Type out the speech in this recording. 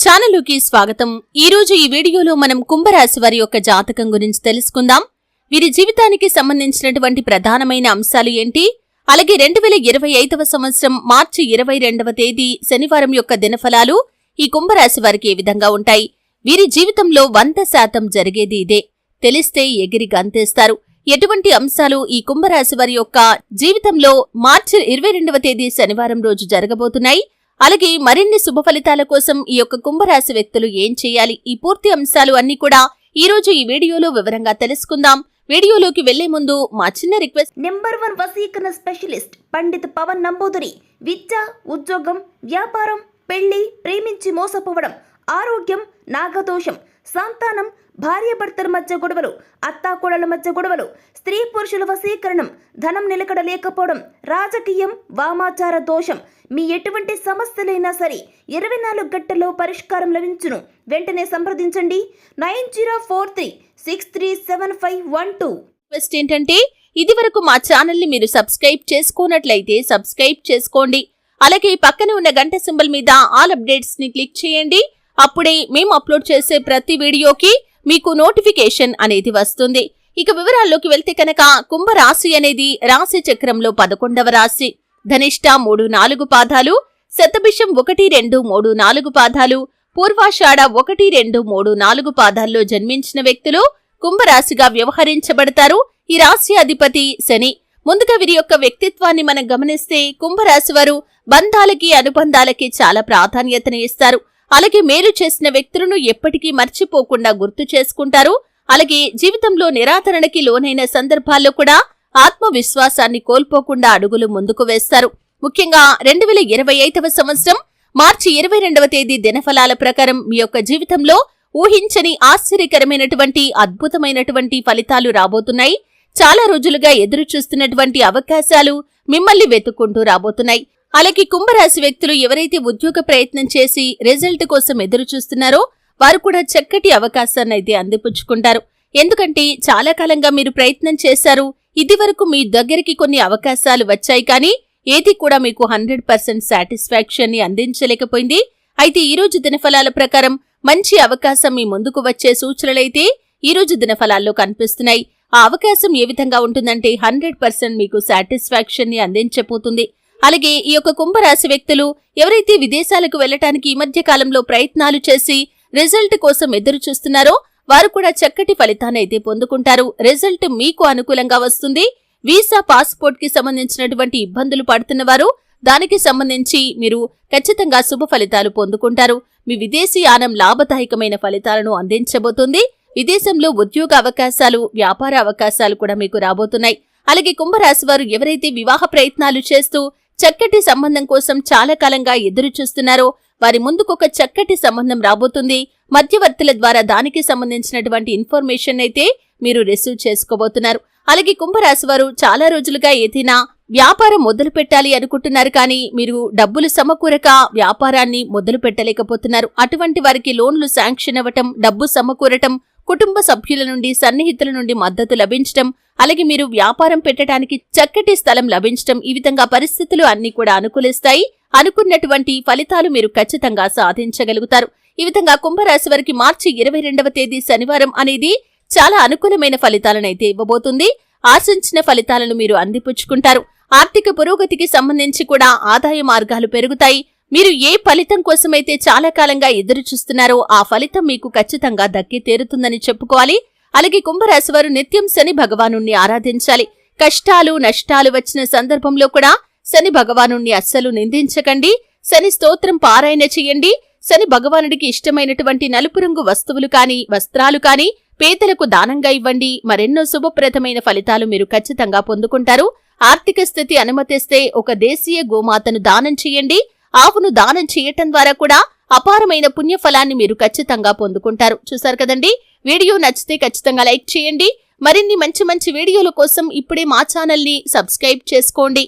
ఛానలుకి స్వాగతం। ఈ రోజు ఈ వీడియోలో మనం కుంభరాశి వారి యొక్క జాతకం గురించి తెలుసుకుందాం। వీరి జీవితానికి సంబంధించినటువంటి ప్రధానమైన అంశాలు ఏంటి, అలాగే 2025వ సంవత్సరం మార్చి 22వ తేదీ శనివారం యొక్క దినఫలాలు ఈ కుంభరాశి వారికి ఏ విధంగా ఉంటాయి। వీరి జీవితంలో 100% జరిగేది ఇదే, తెలిస్తే ఎగిరి గంతేస్తారు। ఎటువంటి అంశాలు ఈ కుంభరాశి వారి యొక్క జీవితంలో మార్చి 22వ తేదీ శనివారం రోజు జరగబోతున్నాయి, అలాగే మరిన్ని శుభ ఫలితాల కోసం ఈ యొక్క కుంభరాశి వ్యక్తులు ఏం చేయాలి, ఈ పూర్తి అంశాలు అన్ని కూడా ఈ రోజు ఈ వీడియోలో వివరంగా తెలుసుకుందాం। వీడియోలోకి వెళ్లే ముందు మా చిన్న రిక్వెస్ట్, నెంబర్ 1 వశీకరణ స్పెషలిస్ట్ పండిత్ పవన్ నంబూదరి విద్య, ఉద్యోగం, వ్యాపారం, పెళ్లి, ప్రేమించి మోసపోవడం, ఆరోగ్యం, నాగదోషం, సంతానం, భార్యాభర్తల మధ్య గొడవలు, అత్తాకోడల మధ్య గొడవలు, స్త్రీ పురుషుల వశీకరణం, ధనం నిలకడ లేకపోవడం, రాజకీయం, వామాచార దోషం, మీ ఎటువంటి సమస్యలైనా సరే 24 గంటల్లో పరిష్కారం లభించును। వెంటనే సంప్రదించండి 9043637512। రిక్వెస్ట్ ఏంటంటే, ఇది వరకు మా ఛానల్ ని మీరు సబ్స్క్రైబ్ చేసుకోనట్లయితే సబ్స్క్రైబ్ చేసుకోండి, అలాగే పక్కనే ఉన్న గంట సింబల్ మీద ఆల్ అప్డేట్స్ ని క్లిక్ చేయండి। అప్పుడే మేము అప్లోడ్ చేసే ప్రతి వీడియోకి మీకు నోటిఫికేషన్ అనేది వస్తుంది। ఇక వివరాల్లోకి వెళ్తే కనుక కుంభరాశి అనేది రాశి చక్రంలో 11వ రాశి। ధనిష్ట 3-4 పాదాలు, శతభిషం 1-2-3-4 పాదాలు, పూర్వాషాఢ 1-2-3-4 పాదాల్లో జన్మించిన వ్యక్తులు కుంభరాశిగా వ్యవహరించబడతారు। ఈ రాశి అధిపతి శని। ముందుగా వీరి యొక్క వ్యక్తిత్వాన్ని మనం గమనిస్తే కుంభరాశి వారు బంధాలకి, అనుబంధాలకి చాలా ప్రాధాన్యతను ఇస్తారు। అలాగే మేలు చేసిన వ్యక్తులను ఎప్పటికీ మర్చిపోకుండా గుర్తు చేసుకుంటారు। అలాగే జీవితంలో నిరాదరణకి లోనైన సందర్భాల్లో కూడా ఆత్మవిశ్వాసాన్ని కోల్పోకుండా అడుగులు ముందుకు వేస్తారు। ముఖ్యంగా 2025వ సంవత్సరం మార్చి 22వ తేదీ దినఫలాల ప్రకారం మీ యొక్క జీవితంలో ఊహించని ఆశ్చర్యకరమైనటువంటి అద్భుతమైనటువంటి ఫలితాలు రాబోతున్నాయి। చాలా రోజులుగా ఎదురు చూస్తున్నటువంటి అవకాశాలు మిమ్మల్ని వెతుక్కుంటూ రాబోతున్నాయి। అలాగే కుంభరాశి వ్యక్తులు ఎవరైతే ఉద్యోగ ప్రయత్నం చేసి రిజల్ట్ కోసం ఎదురు చూస్తున్నారో వారు కూడా చక్కటి అవకాశాన్ని అయితే అందిపుచ్చుకుంటారు। ఎందుకంటే చాలా కాలంగా మీరు ప్రయత్నం చేశారు, ఇది వరకు మీ దగ్గరికి కొన్ని అవకాశాలు వచ్చాయి, కానీ ఏది కూడా మీకు 100% సాటిస్ఫాక్షన్ ని అందించలేకపోయింది। అయితే ఈ రోజు దినఫలాల ప్రకారం మంచి అవకాశం మీ ముందుకు వచ్చే సూచనలైతే ఈ రోజు దినఫలాల్లో కనిపిస్తున్నాయి। ఆ అవకాశం ఏ విధంగా ఉంటుందంటే 100% మీకు సాటిస్ఫాక్షన్ ని అందించబోతుంది। అలాగే ఈ యొక్క కుంభరాశి వ్యక్తులు ఎవరైతే విదేశాలకు వెళ్లటానికి ఈ మధ్య కాలంలో ప్రయత్నాలు చేసి రిజల్ట్ కోసం ఎదురు చూస్తున్నారో వారు కూడా చక్కటి ఫలితాన్ని అయితే పొందుకుంటారు। రిజల్ట్ మీకు అనుకూలంగా వస్తుంది। వీసా, పాస్పోర్ట్ కి సంబంధించినటువంటి ఇబ్బందులు పడుతున్న వారు దానికి సంబంధించి మీరు ఖచ్చితంగా శుభ ఫలితాలు పొందుకుంటారు। మీ విదేశీ యానం లాభదాయకమైన ఫలితాలను అందించబోతుంది। విదేశంలో ఉద్యోగ అవకాశాలు, వ్యాపార అవకాశాలు కూడా మీకు రాబోతున్నాయి। అలాగే కుంభరాశి వారు ఎవరైతే వివాహ ప్రయత్నాలు చేస్తూ చక్కటి సంబంధం కోసం చాలా కాలంగా ఎదురు చూస్తున్నారో వారి ముందుకొక చక్కటి సంబంధం రాబోతుంది। మధ్యవర్తుల ద్వారా దానికి సంబంధించినటువంటి ఇన్ఫర్మేషన్ అయితే మీరు రిసీవ్ చేసుకోబోతున్నారు। అలాగే కుంభరాశి వారు చాలా రోజులుగా ఏదైనా వ్యాపారం మొదలు పెట్టాలి అనుకుంటున్నారు, కానీ మీరు డబ్బులు సమకూరక వ్యాపారాన్ని మొదలు పెట్టలేకపోతున్నారు। అటువంటి వారికి లోన్లు శాంక్షన్ అవ్వటం, డబ్బు సమకూరటం, కుటుంబ సభ్యుల నుండి, సన్నిహితుల నుండి మద్దతు లభించటం, అలాగే మీరు వ్యాపారం పెట్టడానికి చక్కటి స్థలం లభించటం, ఈ విధంగా పరిస్థితులు అన్ని కూడా అనుకూలిస్తాయి। అనుకున్నటువంటి ఫలితాలు మీరు ఖచ్చితంగా సాధించగలుగుతారు। ఈ విధంగా కుంభరాశి వారికి మార్చి 22వ తేదీ శనివారం అనేది చాలా అనుకూలమైన ఫలితాలనైతే ఇవ్వబోతుంది। ఆశించిన ఫలితాలను మీరు అందిపుచ్చుకుంటారు। ఆర్థిక పురోగతికి సంబంధించి కూడా ఆదాయ మార్గాలు పెరుగుతాయి। మీరు ఏ ఫలితం కోసమైతే చాలా కాలంగా ఎదురు చూస్తున్నారో ఆ ఫలితం మీకు ఖచ్చితంగా దక్కి తీరుతుందని చెప్పుకోవాలి। అలాగే కుంభరాశి వారు నిత్యం శని భగవానుణ్ణి ఆరాధించాలి। కష్టాలు, నష్టాలు వచ్చిన సందర్భంలో కూడా శని భగవానుణ్ణి అస్సలు నిందించకండి। శని స్తోత్రం పారాయణ చేయండి। శని భగవానుడికి ఇష్టమైనటువంటి నలుపు రంగు వస్తువులు కానీ, వస్త్రాలు కానీ పేదలకు దానంగా ఇవ్వండి। మరెన్నో శుభప్రదమైన ఫలితాలు మీరు ఖచ్చితంగా పొందుకుంటారు। ఆర్థిక స్థితి అనుమతిస్తే ఒక దేశీయ గోమాతను దానం చేయండి। ఆవును దానం చేయటం ద్వారా కూడా అపారమైన పుణ్యఫలాన్ని మీరు ఖచ్చితంగా పొందుకుంటారు। చూసారు కదండి, వీడియో నచ్చితే ఖచ్చితంగా లైక్ చేయండి। మరిన్ని మంచి మంచి వీడియోల కోసం ఇప్పుడే మా ఛానల్ ని సబ్స్క్రైబ్ చేసుకోండి।